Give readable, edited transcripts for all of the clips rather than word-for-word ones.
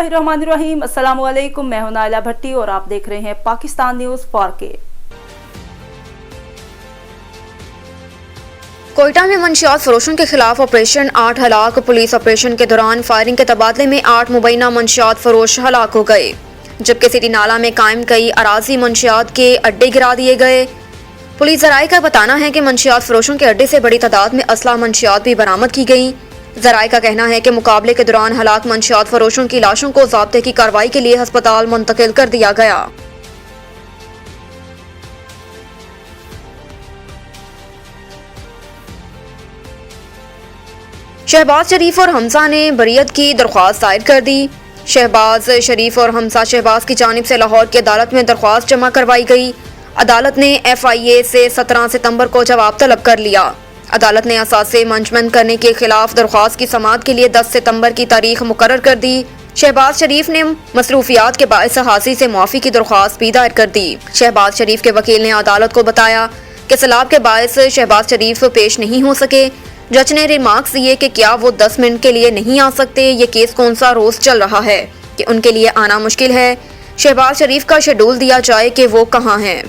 बिस्मिल्लाहिर्रहमानिर्रहीम। अस्सलाम वालेकुम। मैं हूं नाइला भट्टी और आप देख रहे हैं पाकिस्तान न्यूज़ 4K। कोयटा में मंशियात फरोशों के खिलाफ ऑपरेशन 8 हलाक। पुलिस ऑपरेशन के दौरान फायरिंग के तबादले में 8 मुबैना मंशियात फरोश हलाक हो गए, जबकि सिटी नाला में कायम कई अराजी मंशियात के अड्डे गिरा दिए गए। पुलिस जराये का बताना है कि मंशियात फरोशों के अड्डे से बड़ी तादाद में असला मंशियात भी बरामद की गई। जराये का कहना है कि मुकाबले के दौरान हलाक मंशियात फरोशों की लाशों को ज़ाब्ते की कार्रवाई के लिए अस्पताल मुंतकिल कर दिया गया। शहबाज शरीफ और हमजा ने बरियत की दरख्वास्त दायर कर दी। शहबाज शरीफ और हमजा शहबाज की जानिब से लाहौर की अदालत में दरख्वास्त जमा करवाई गई। अदालत ने FIA से 17 सितंबर को जवाब तलब कर लिया। अदालत ने असासे मंजमंद करने के खिलाफ दरख्वास्त की समाअत के लिए 10 सितंबर की तारीख मुकर्रर कर दी। शहबाज शरीफ ने मसरूफियात के बाइस हासिल से मुआफ़ी की दरख्वास्त भी दायर कर दी। शहबाज शरीफ के वकील ने अदालत को बताया कि सैलाब के बाइस शहबाज शरीफ पेश नहीं हो सके। जज ने रिमार्क्स दिए कि क्या वो 10 मिनट के लिए नहीं आ सकते, ये केस कौन सा रोज चल रहा है कि उनके लिए आना मुश्किल है। शहबाज शरीफ का शेड्यूल दिया जाए कि वो कहाँ हैं।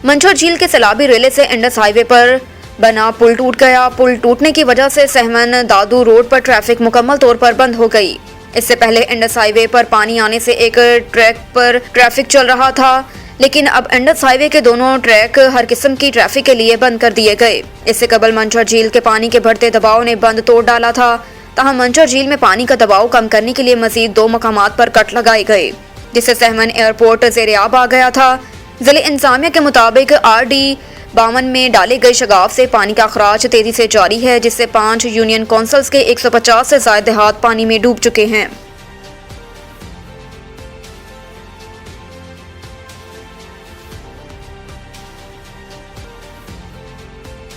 मंझौर झील के सैलाबी रेले से इंडस हाईवे पर बना पुल टूट गया। पुल टूटने की वजह से सहमन दादू रोड पर ट्रैफिक मुकम्मल तौर पर बंद हो गई। इससे पहले इंडस हाईवे पर पानी आने से एक ट्रैक पर ट्रैफिक चल रहा था, लेकिन अब इंडस हाईवे के दोनों ट्रैक हर किस्म की ट्रैफिक के लिए बंद कर दिए गए। इससे कबल मंझौर झील के पानी के बढ़ते दबाव ने बंद तोड़ डाला था। तहाँ मंझौर झील में पानी का दबाव कम करने के लिए मजीद 2 मकामात पर कट लगाए गए, जिससे सहमन एयरपोर्ट ज़ेर-ए-आब आ गया था। जिले इंतजामिया के मुताबिक RD 52 में डाले गए शगाफ से पानी का अखराज तेजी से जारी है, जिससे 5 यूनियन काउंसिल्स के 150 से ज़ायद देहात पानी में डूब चुके हैं।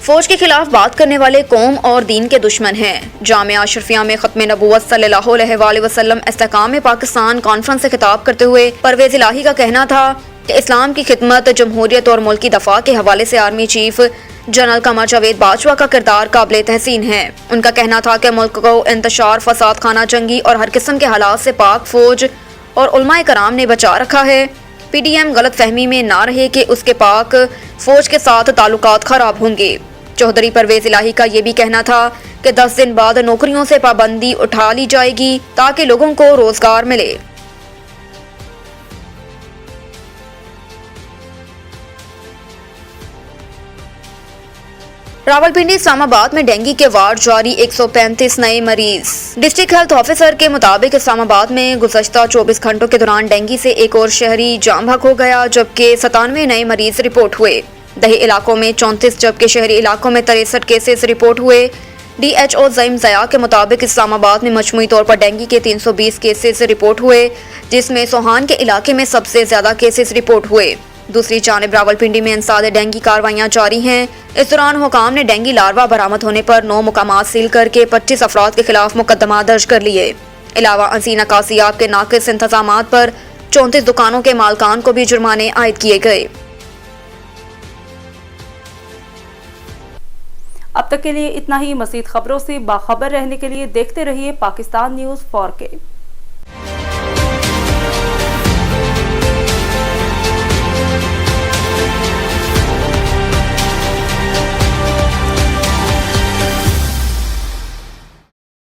फौज के खिलाफ बात करने वाले कौम और दीन के दुश्मन हैं। जामिया अशरफिया में खत्म नबूवत सल्लल्लाहु अलैहि वसल्लम इस्तेकाम पाकिस्तान कॉन्फ्रेंस से खिताब करते हुए परवेज इलाही का कहना था कि इस्लाम की खिदमत, जमहूरियत और मुल्क की दफा के हवाले से army chief general Qamar Javed Bajwa का किरदार काबिल तहसीन है। उनका कहना था कि मुल्क को इंतशार, फसाद खाना जंगी और हर किस्म के हालात से पाक फौज और उलमाए कराम ने बचा रखा है। PDM गलत फहमी में ना रहे कि उसके पाक फौज के साथ ताल्लुकात खराब होंगे। चौधरी परवेज इलाही का ये भी कहना था कि 10 दिन बाद नौकरियों से पाबंदी उठा ली जाएगी ताकि लोगों को रोजगार मिले। रावलपिंडी इस्लामाबाद में डेंगू के वार्ड जारी, 135 नए मरीज। डिस्ट्रिक्ट हेल्थ ऑफिसर के मुताबिक इस्लामाबाद में गुज़श्ता 24 घंटों के दौरान डेंगू से एक और शहरी जाम बहक हो गया, जबकि 97 नए मरीज रिपोर्ट हुए। दही इलाकों में 34 जबकि शहरी इलाकों में 63 केसेस रिपोर्ट हुए। DHO ज़ईम ज़या के मुताबिक इस्लामाबाद में मजमूई तौर पर डेंगू के 320 केसेस रिपोर्ट हुए, जिसमें सोहान के इलाके में सबसे ज्यादा केसेस रिपोर्ट हुए। दूसरी जानिब रावलपिंडी में इंसाद डेंगू कार्रवाइयाँ जारी हैं। इस दौरान हुकाम ने डेंगू लार्वा बरामद होने पर 9 मुकामात सील करके 25 अफराद के खिलाफ मुकदमा दर्ज कर लिए। अलावा अजीन अकासियाब के नाकिस इंतजामात पर 34 दुकानों के मालकान को भी जुर्माने आयद किए गए। अब तक के लिए इतना ही। मज़ीद खबरों से बाखबर रहने के लिए देखते रहिए पाकिस्तान न्यूज़ 4K।